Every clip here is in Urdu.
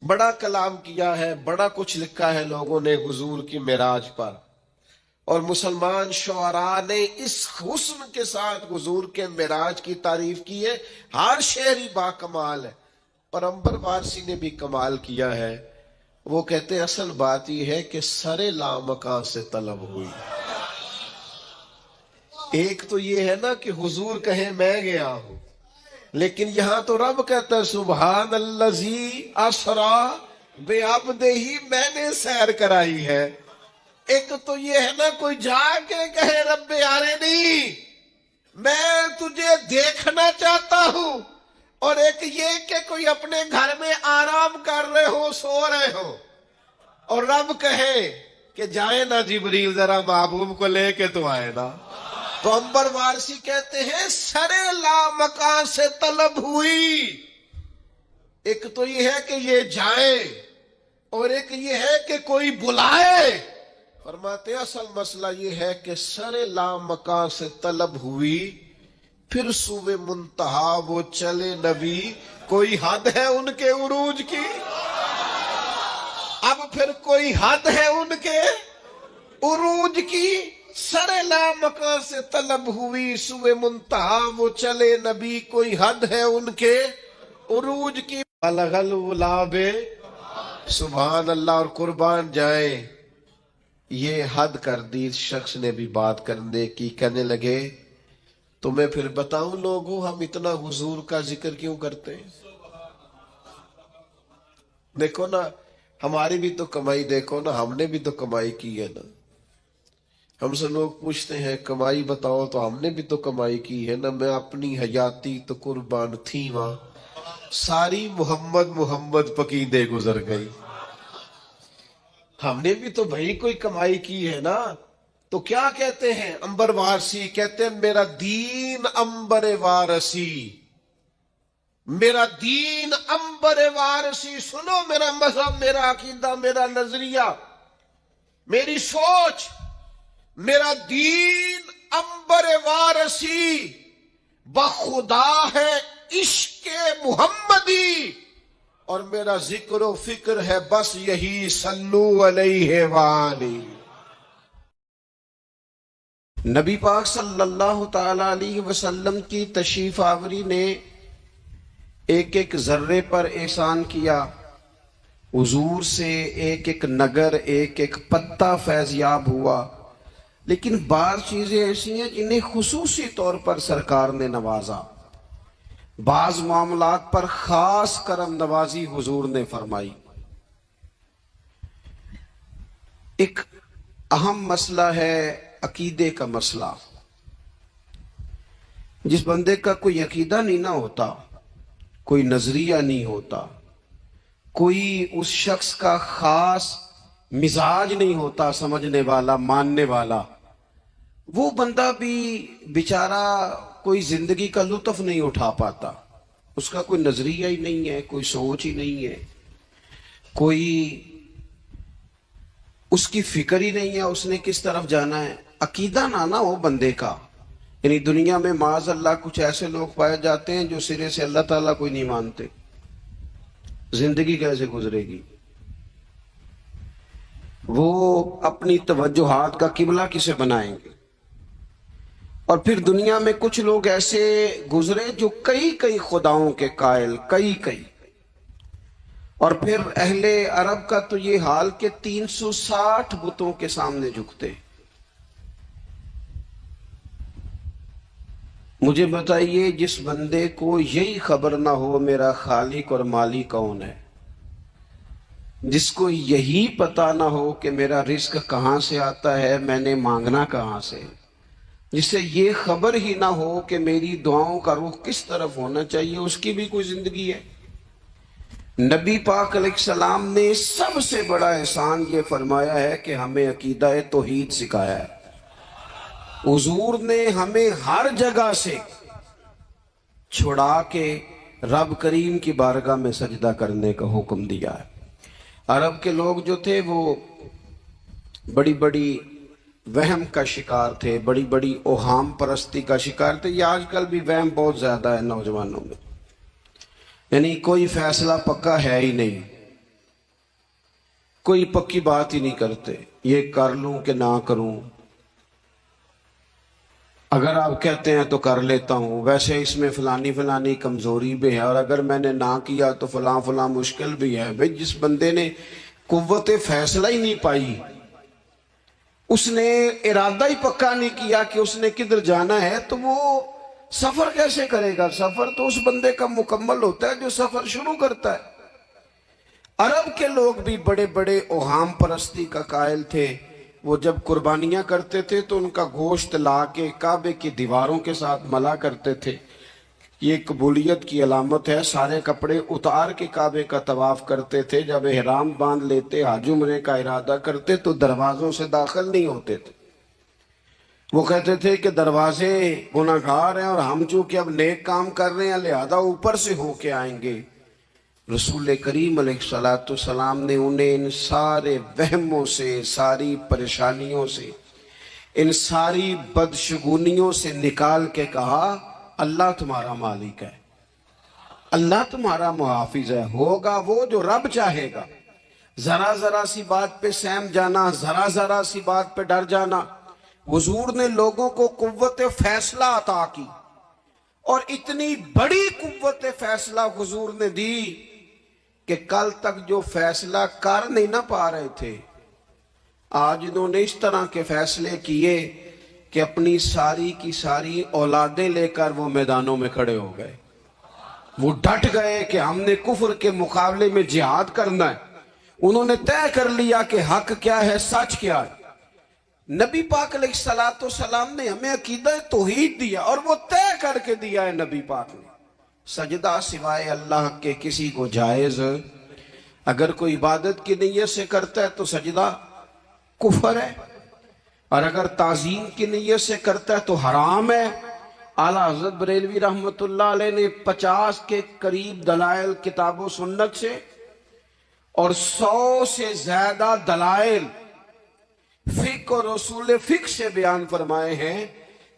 بڑا کلام کیا ہے، بڑا کچھ لکھا ہے لوگوں نے حضور کی معراج پر، اور مسلمان شعراء نے اس حسن کے ساتھ حضور کے معراج کی تعریف کی ہے۔ ہر شعری با کمال ہے، پر عنبر وارثی نے بھی کمال کیا ہے۔ وہ کہتے ہیں اصل بات یہ ہے کہ سر لامکاں سے طلب ہوئی۔ ایک تو یہ ہے نا کہ حضور کہیں میں گیا ہوں، لیکن یہاں تو رب کہتا ہے سبحان الذی اسرا بعبدہ، میں نے سیر کرائی ہے۔ ایک تو یہ ہے نا کوئی جا کے کہے رب ارنی، میں تجھے دیکھنا چاہتا ہوں، اور ایک یہ کہ کوئی اپنے گھر میں آرام کر رہے ہو، سو رہے ہو، اور رب کہے کہ جائے نا جبریل ذرا محبوب کو لے کے تو آئے نا۔ تو عنبر وارثی کہتے ہیں سر لامکاں سے طلب ہوئی۔ ایک تو یہ ہے کہ یہ جائے، اور ایک یہ ہے کہ کوئی بلائے۔ فرماتے ہیں اصل مسئلہ یہ ہے کہ سر لامکاں سے طلب ہوئی، پھر سوئے منتہا وہ چلے نبی، کوئی حد ہے ان کے عروج کی؟ اب پھر کوئی حد ہے ان کے عروج کی؟ سر لامکاں سے طلب ہوئی، سوئے منتہا وہ چلے نبی، کوئی حد ہے ان کے عروج کی؟ بلغ الغلاب، سبحان اللہ، اور قربان جائیں یہ حد کر دی۔ اس شخص نے بھی بات کرنے کی، کہنے لگے تمہیں پھر بتاؤں لوگوں ہم اتنا حضور کا ذکر کیوں کرتے ہیں؟ دیکھو نا ہماری بھی تو کمائی، دیکھو نا ہم نے بھی تو کمائی کی ہے نا۔ ہم سے لوگ پوچھتے ہیں کمائی بتاؤ، تو ہم نے بھی تو کمائی کی ہے نا۔ میں اپنی حیاتی تو قربان تھی وہاں، ساری محمد محمد پکیندے گزر گئی۔ ہم نے بھی تو بھائی کوئی کمائی کی ہے نا۔ تو کیا کہتے ہیں عنبر وارثی؟ کہتے ہیں میرا دین عنبر وارثی، میرا دین عنبر وارثی۔ سنو میرا مذہب، میرا عقیدہ، میرا نظریہ، میری سوچ، میرا دین عنبر وارثی بخدا ہے عشق محمدی، اور میرا ذکر و فکر ہے بس یہی صلو علیہ وآلہ۔ نبی پاک صلی اللہ تعالی علیہ وسلم کی تشریف آوری نے ایک ایک ذرے پر احسان کیا۔ حضور سے ایک ایک نگر، ایک ایک پتا فیضیاب ہوا، لیکن بعض چیزیں ایسی ہیں جنہیں خصوصی طور پر سرکار نے نوازا۔ بعض معاملات پر خاص کرم نوازی حضور نے فرمائی۔ ایک اہم مسئلہ ہے عقیدے کا مسئلہ۔ جس بندے کا کوئی عقیدہ نہیں نہ ہوتا، کوئی نظریہ نہیں ہوتا، کوئی اس شخص کا خاص مزاج نہیں ہوتا، سمجھنے والا، ماننے والا، وہ بندہ بھی بیچارہ کوئی زندگی کا لطف نہیں اٹھا پاتا۔ اس کا کوئی نظریہ ہی نہیں ہے، کوئی سوچ ہی نہیں ہے، کوئی اس کی فکر ہی نہیں ہے اس نے کس طرف جانا ہے۔ عقیدہ نہ ہو بندے کا، یعنی دنیا میں معاذ اللہ کچھ ایسے لوگ پائے جاتے ہیں جو سرے سے اللہ تعالیٰ کوئی نہیں مانتے۔ زندگی کیسے گزرے گی؟ وہ اپنی توجہات کا قبلہ کسے بنائیں گے؟ اور پھر دنیا میں کچھ لوگ ایسے گزرے جو کئی کئی خداؤں کے قائل، کئی، اور پھر اہل عرب کا تو یہ حال کہ 360 بتوں کے سامنے جھکتے۔ مجھے بتائیے جس بندے کو یہی خبر نہ ہو میرا خالق اور مالک کون ہے، جس کو یہی پتہ نہ ہو کہ میرا رزق کہاں سے آتا ہے، میں نے مانگنا کہاں سے، جسے یہ خبر ہی نہ ہو کہ میری دعاؤں کا رخ کس طرف ہونا چاہیے، اس کی بھی کوئی زندگی ہے؟ نبی پاک علیہ السلام نے سب سے بڑا احسان یہ فرمایا ہے کہ ہمیں عقیدہ توحید سکھایا ہے۔ حضور نے ہمیں ہر جگہ سے چھڑا کے رب کریم کی بارگاہ میں سجدہ کرنے کا حکم دیا ہے۔ عرب کے لوگ جو تھے وہ بڑی بڑی وہم کا شکار تھے، بڑی بڑی اوہام پرستی کا شکار تھے۔ یہ آج کل بھی وہم بہت زیادہ ہے نوجوانوں میں، یعنی کوئی فیصلہ پکا ہے ہی نہیں، کوئی پکی بات ہی نہیں کرتے، یہ کر لوں کہ نہ کروں، اگر آپ کہتے ہیں تو کر لیتا ہوں، ویسے اس میں فلانی فلانی کمزوری بھی ہے، اور اگر میں نے نہ کیا تو فلاں فلاں مشکل بھی ہے۔ بھئی جس بندے نے قوت فیصلہ ہی نہیں پائی، اس نے ارادہ ہی پکا نہیں کیا کہ اس نے کدھر جانا ہے، تو وہ سفر کیسے کرے گا؟ سفر تو اس بندے کا مکمل ہوتا ہے جو سفر شروع کرتا ہے۔ عرب کے لوگ بھی بڑے بڑے اوہام پرستی کا قائل تھے، وہ جب قربانیاں کرتے تھے تو ان کا گوشت لا کے کعبے کی دیواروں کے ساتھ ملا کرتے تھے، یہ قبولیت کی علامت ہے۔ سارے کپڑے اتار کے کعبے کا طواف کرتے تھے، جب احرام باندھ لیتے، حج عمرے کا ارادہ کرتے تو دروازوں سے داخل نہیں ہوتے تھے۔ وہ کہتے تھے کہ دروازے گناہگار ہیں اور ہم چونکہ اب نیک کام کر رہے ہیں لہذا اوپر سے ہو کے آئیں گے۔ رسول کریم علیہ السلام نے انہیں ان سارے وہموں سے، ساری پریشانیوں سے، ان ساری بدشگونیوں سے نکال کے کہا اللہ تمہارا مالک ہے، اللہ تمہارا محافظ ہے، ہوگا وہ جو رب چاہے گا۔ ذرا ذرا سی بات پہ سہم جانا، ذرا ذرا سی بات پہ ڈر جانا۔ حضور نے لوگوں کو قوت فیصلہ عطا کی، اور اتنی بڑی قوت فیصلہ حضور نے دی کہ کل تک جو فیصلہ کر نہیں نہ پا رہے تھے، آج انہوں نے اس طرح کے فیصلے کیے کہ اپنی ساری کی ساری اولادیں لے کر وہ میدانوں میں کھڑے ہو گئے۔ وہ ڈٹ گئے کہ ہم نے کفر کے مقابلے میں جہاد کرنا ہے۔ انہوں نے طے کر لیا کہ حق کیا ہے، سچ کیا ہے۔ نبی پاک علیہ السلام نے ہمیں عقیدہ توحید دیا، اور وہ طے کر کے دیا ہے نبی پاک نے، سجدہ سوائے اللہ کے کسی کو جائز، اگر کوئی عبادت کی نیت سے کرتا ہے تو سجدہ کفر ہے، اور اگر تعظیم کی نیت سے کرتا ہے تو حرام ہے۔ اعلیٰ حضرت بریلوی رحمت اللہ علیہ نے 50 کے قریب دلائل کتاب و سنت سے اور 100 سے زیادہ دلائل فقہ اور رسول فقہ سے بیان فرمائے ہیں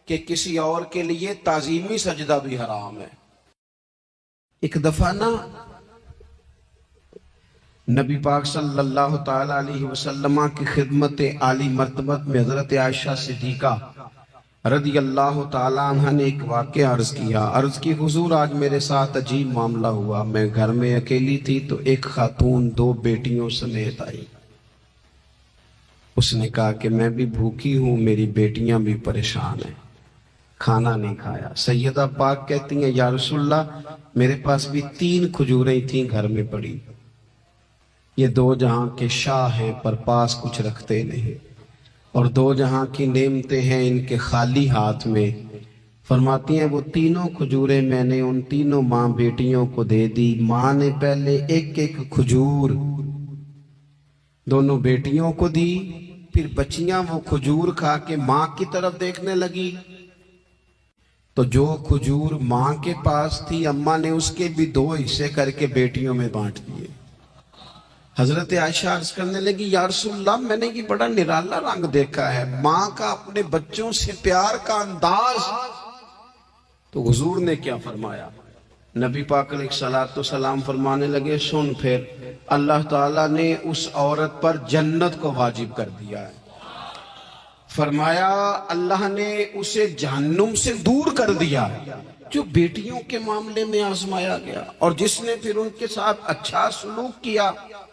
کہ کسی اور کے لیے تعظیمی سجدہ بھی حرام ہے۔ ایک دفعہ نا نبی پاک صلی اللہ تعالیٰ علیہ وسلم کی خدمت عالی مرتبت میں حضرت عائشہ صدیقہ رضی اللہ تعالیٰ عنہ نے ایک واقعہ عرض کیا۔ عرض کی حضور آج میرے ساتھ عجیب معاملہ ہوا، میں گھر میں اکیلی تھی تو ایک خاتون 2 بیٹیوں سمیت آئی۔ اس نے کہا کہ میں بھی بھوکی ہوں، میری بیٹیاں بھی پریشان ہیں، کھانا نہیں کھایا۔ سیدہ پاک کہتی ہیں یا رسول اللہ میرے پاس بھی 3 کھجوریں تھیں گھر میں پڑی، یہ 2 جہاں کے شاہ ہیں پر پاس کچھ رکھتے نہیں، اور 2 جہاں کی نعمتیں ہیں ان کے خالی ہاتھ میں۔ فرماتی ہیں وہ 3 کھجوریں میں نے ان 3 ماں بیٹیوں کو دے دی۔ ماں نے پہلے ایک ایک کھجور دونوں بیٹیوں کو دی، پھر بچیاں وہ کھجور کھا کے ماں کی طرف دیکھنے لگی، تو جو کھجور ماں کے پاس تھی اماں نے اس کے بھی 2 حصے کر کے بیٹیوں میں بانٹ دیے۔ حضرت عائشہ عرض کرنے لگی یا رسول اللہ میں نے یہ بڑا نرالا رنگ دیکھا ہے، ماں کا اپنے بچوں سے پیار کا انداز۔ تو حضور نے کیا فرمایا؟ نبی پاک علیہ السلام فرمانے لگے سن پھر، اللہ تعالیٰ نے اس عورت پر جنت کو واجب کر دیا ہے۔ فرمایا اللہ نے اسے جہنم سے دور کر دیا جو بیٹیوں کے معاملے میں آزمایا گیا، اور جس نے پھر ان کے ساتھ اچھا سلوک کیا۔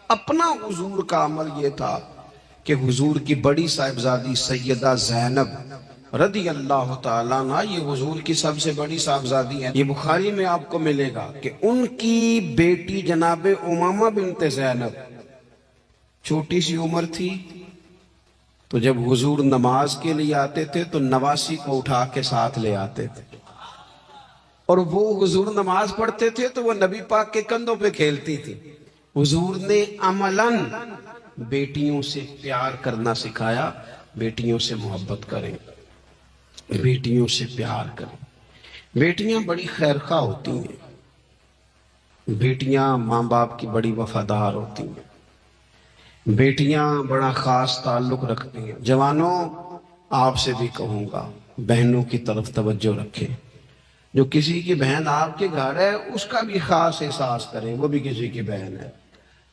اپنا حضور کا عمل یہ تھا کہ حضور کی بڑی صاحبزادی سیدہ زینب رضی اللہ تعالیٰ عنہ، یہ حضور کی سب سے بڑی صاحبزادی ہے، یہ بخاری میں آپ کو ملے گا کہ ان کی بیٹی جناب امامہ بنت زینب چھوٹی سی عمر تھی، تو جب حضور نماز کے لیے آتے تھے تو نواسی کو اٹھا کے ساتھ لے آتے تھے، اور وہ حضور نماز پڑھتے تھے تو وہ نبی پاک کے کندھوں پہ کھیلتی تھی۔ حضور نے عملاً بیٹیوں سے پیار کرنا سکھایا، بیٹیوں سے محبت کریں، بیٹیوں سے پیار کریں۔ بیٹیاں بڑی خیرخواہ ہوتی ہیں، بیٹیاں ماں باپ کی بڑی وفادار ہوتی ہیں، بیٹیاں بڑا خاص تعلق رکھتی ہیں۔ جوانوں آپ سے بھی کہوں گا بہنوں کی طرف توجہ رکھیں، جو کسی کی بہن آپ کے گھر ہے اس کا بھی خاص احساس کریں، وہ بھی کسی کی بہن ہے۔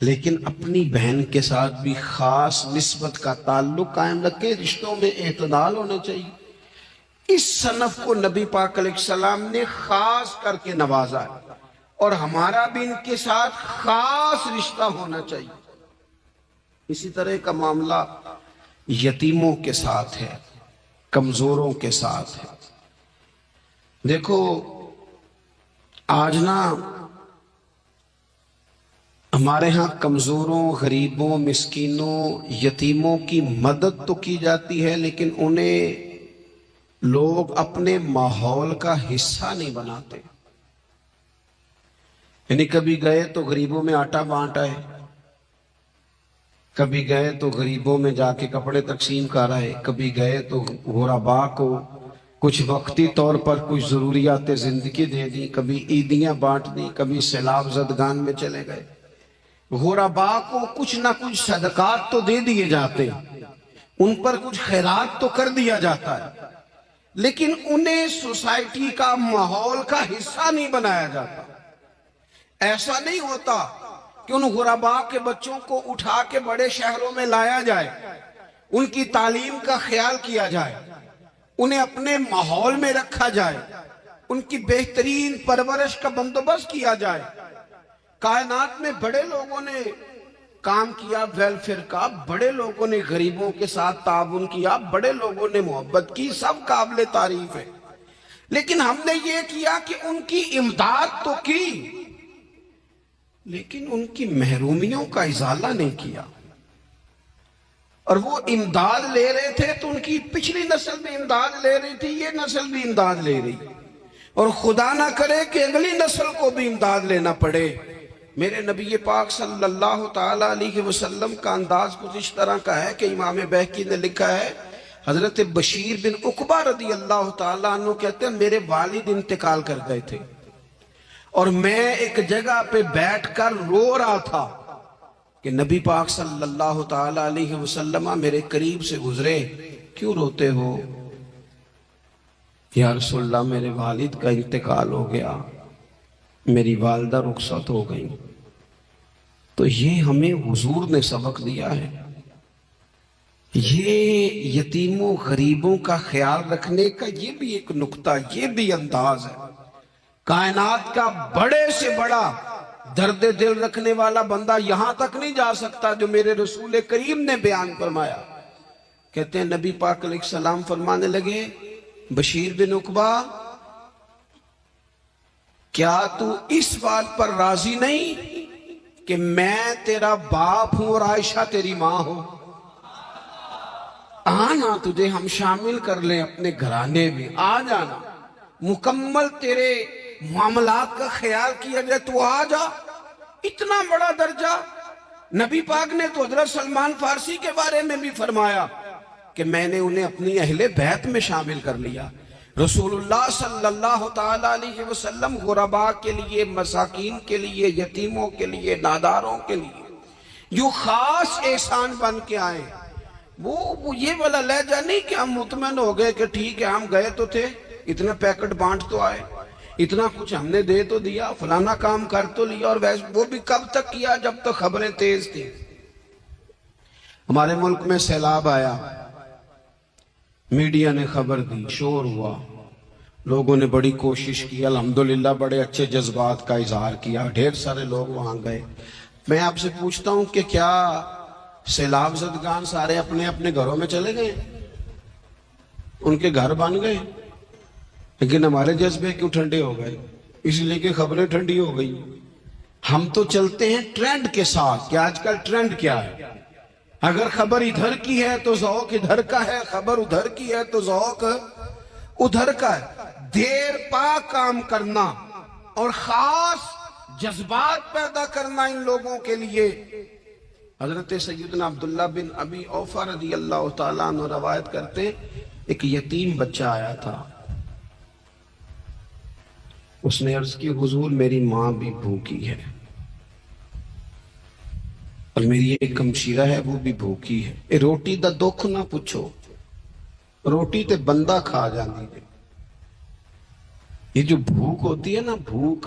لیکن اپنی بہن کے ساتھ بھی خاص نسبت کا تعلق قائم رکھے، رشتوں میں اعتدال ہونا چاہیے۔ اس صنف کو نبی پاک علیہ السلام نے خاص کر کے نوازا ہے، اور ہمارا بھی ان کے ساتھ خاص رشتہ ہونا چاہیے۔ اسی طرح کا معاملہ یتیموں کے ساتھ ہے، کمزوروں کے ساتھ ہے۔ دیکھو آج نا ہمارے ہاں کمزوروں، غریبوں، مسکینوں، یتیموں کی مدد تو کی جاتی ہے، لیکن انہیں لوگ اپنے ماحول کا حصہ نہیں بناتے۔ یعنی کبھی گئے تو غریبوں میں آٹا بانٹا ہے، کبھی گئے تو غریبوں میں جا کے کپڑے تقسیم کرا ہے، کبھی گئے تو غرباء کو کچھ وقتی طور پر کچھ ضروریات زندگی دے دی، کبھی عیدیاں بانٹ دی، کبھی سیلاب زدگان میں چلے گئے۔ غرباء کو کچھ نہ کچھ صدقات تو دے دیے جاتے، ان پر کچھ خیرات تو کر دیا جاتا ہے، لیکن انہیں سوسائٹی کا، ماحول کا حصہ نہیں بنایا جاتا۔ ایسا نہیں ہوتا کہ ان غرباء کے بچوں کو اٹھا کے بڑے شہروں میں لایا جائے، ان کی تعلیم کا خیال کیا جائے، انہیں اپنے ماحول میں رکھا جائے، ان کی بہترین پرورش کا بندوبست کیا جائے۔ کائنات میں بڑے لوگوں نے کام کیا ویلفیئر کا، بڑے لوگوں نے غریبوں کے ساتھ تعاون کیا، بڑے لوگوں نے محبت کی، سب قابل تعریف ہے، لیکن ہم نے یہ کیا کہ ان کی امداد تو کی، لیکن ان کی محرومیوں کا ازالہ نہیں کیا۔ اور وہ امداد لے رہے تھے تو ان کی پچھلی نسل بھی امداد لے رہی تھی، یہ نسل بھی امداد لے رہی، اور خدا نہ کرے کہ اگلی نسل کو بھی امداد لینا پڑے۔ میرے نبی پاک صلی اللہ تعالی علیہ وسلم کا انداز کچھ اس طرح کا ہے کہ امام بہقی نے لکھا ہے، حضرت بشیر بن عقبہ رضی اللہ تعالیٰ عنہ کہتے ہیں میرے والد انتقال کر گئے تھے، اور میں ایک جگہ پہ بیٹھ کر رو رہا تھا کہ نبی پاک صلی اللہ تعالی علیہ وسلم میرے قریب سے گزرے، کیوں روتے ہو؟ یا رسول اللہ میرے والد کا انتقال ہو گیا، میری والدہ رخصت ہو گئی۔ تو یہ ہمیں حضور نے سبق دیا ہے، یہ یتیموں غریبوں کا خیال رکھنے کا یہ بھی ایک نکتہ، یہ بھی انداز ہے۔ کائنات کا بڑے سے بڑا درد دل رکھنے والا بندہ یہاں تک نہیں جا سکتا جو میرے رسول کریم نے بیان فرمایا۔ کہتے ہیں نبی پاک علیہ السلام فرمانے لگے، بشیر بن عقبہ کیا تو اس بات پر راضی نہیں کہ میں تیرا باپ ہوں اور عائشہ تیری ماں ہوں؟ آنا تجھے ہم شامل کر لیں اپنے گھرانے میں، آ جانا، مکمل تیرے معاملات کا خیال کیا جائے، تو آ جا۔ اتنا بڑا درجہ نبی پاک نے تو حضرت سلمان فارسی کے بارے میں بھی فرمایا کہ میں نے انہیں اپنی اہل بیت میں شامل کر لیا۔ رسول اللہ صلی اللہ تعالی علیہ وسلم غرباء کے لیے، مساکین کے لیے، یتیموں کے لیے، ناداروں کے لیے جو خاص احسان بن کے آئے، وہ یہ والا لہجہ نہیں کہ ہم مطمئن ہو گئے کہ ٹھیک ہے ہم گئے تو تھے، اتنا پیکٹ بانٹ تو آئے، اتنا کچھ ہم نے دے تو دیا، فلانا کام کر تو لیا، اور وہ بھی کب تک کیا؟ جب تک خبریں تیز تھی۔ ہمارے ملک میں سیلاب آیا، میڈیا نے خبر دی، شور ہوا، لوگوں نے بڑی کوشش کی، الحمدللہ بڑے اچھے جذبات کا اظہار کیا، ڈھیر سارے لوگ وہاں گئے۔ میں آپ سے پوچھتا ہوں کہ کیا سیلاب زدگان سارے اپنے اپنے گھروں میں چلے گئے؟ ان کے گھر بن گئے؟ لیکن ہمارے جذبے کیوں ٹھنڈے ہو گئے؟ اس لیے کہ خبریں ٹھنڈی ہو گئی۔ ہم تو چلتے ہیں ٹرینڈ کے ساتھ کہ آج کل ٹرینڈ کیا ہے، اگر خبر ادھر کی ہے تو ذوق ادھر کا ہے، خبر ادھر کی ہے تو ذوق ادھر کا ہے۔ دیر پا کام کرنا اور خاص جذبات پیدا کرنا ان لوگوں کے لیے۔ حضرت سیدنا عبداللہ بن ابی اوفا رضی اللہ تعالیٰ عنہ روایت کرتے، ایک یتیم بچہ آیا تھا، اس نے عرض کی حضور میری ماں بھی بھوکی ہے اور میری ایک ہمشیرہ ہے وہ بھی بھوکی ہے، اے روٹی دا دکھ نہ پوچھو، روٹی تے بندہ کھا جاندی ہے۔ یہ جو بھوک ہوتی ہے نا، بھوک،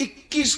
21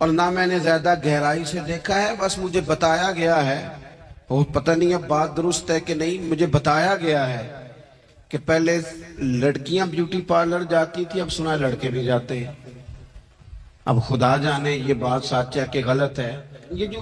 اور نہ میں نے زیادہ گہرائی سے دیکھا ہے، بس مجھے بتایا گیا ہے، اور پتہ نہیں اب بات درست ہے کہ نہیں، مجھے بتایا گیا ہے کہ پہلے لڑکیاں بیوٹی پارلر جاتی تھی، اب سنا ہے لڑکے بھی جاتے ہیں۔ اب خدا جانے یہ بات سچ ہے کہ غلط ہے۔ یہ جو